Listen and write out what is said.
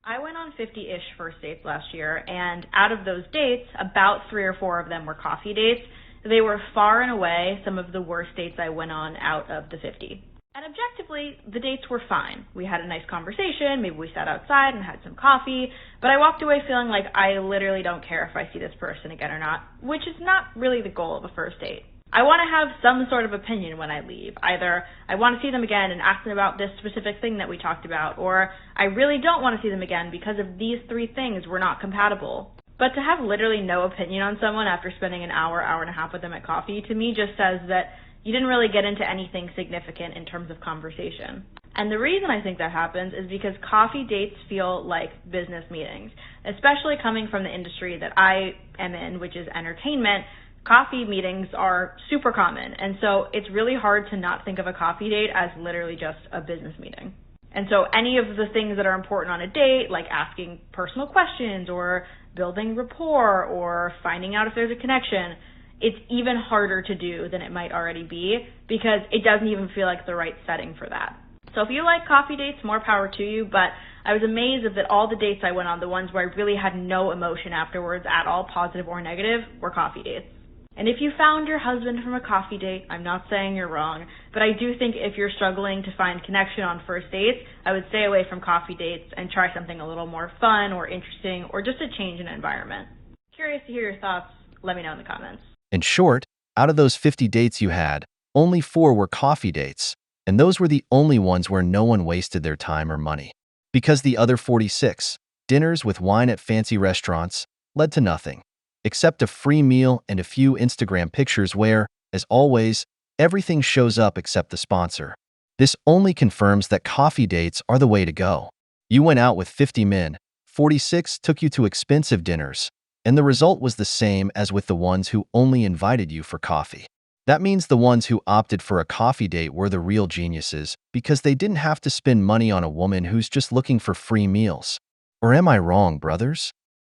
I went on 50-ish first dates last year, and out of those dates, about 3 or 4 of them were coffee dates. They were far and away some of the worst dates I went on out of the 50. And objectively, the dates were fine. We had a nice conversation, maybe we sat outside and had some coffee, but I walked away feeling like I literally don't care if I see this person again or not, which is not really the goal of a first date. I want to have some sort of opinion when I leave. Either I want to see them again and ask them about this specific thing that we talked about, or I really don't want to see them again because of these 3 things were not compatible. But to have literally no opinion on someone after spending an hour, hour and a half with them at coffee, to me just says that you didn't really get into anything significant in terms of conversation. And the reason I think that happens is because coffee dates feel like business meetings, especially coming from the industry that I am in, which is entertainment. Coffee meetings are super common, and so it's really hard to not think of a coffee date as literally just a business meeting. And so any of the things that are important on a date, like asking personal questions or building rapport or finding out if there's a connection, it's even harder to do than it might already be because it doesn't even feel like the right setting for that. So if you like coffee dates, more power to you, but I was amazed that all the dates I went on, the ones where I really had no emotion afterwards at all, positive or negative, were coffee dates. And if you found your husband from a coffee date, I'm not saying you're wrong, but I do think if you're struggling to find connection on first dates, I would stay away from coffee dates and try something a little more fun or interesting or just a change in environment. Curious to hear your thoughts. Let me know in the comments. In short, out of those 50 dates you had, only 4 were coffee dates, and those were the only ones where no one wasted their time or money. Because the other 46, dinners with wine at fancy restaurants, led to nothing, except a free meal and a few Instagram pictures where, as always, everything shows up except the sponsor. This only confirms that coffee dates are the way to go. You went out with 50 men, 46 took you to expensive dinners, and the result was the same as with the ones who only invited you for coffee. That means the ones who opted for a coffee date were the real geniuses because they didn't have to spend money on a woman who's just looking for free meals. Or am I wrong, brothers?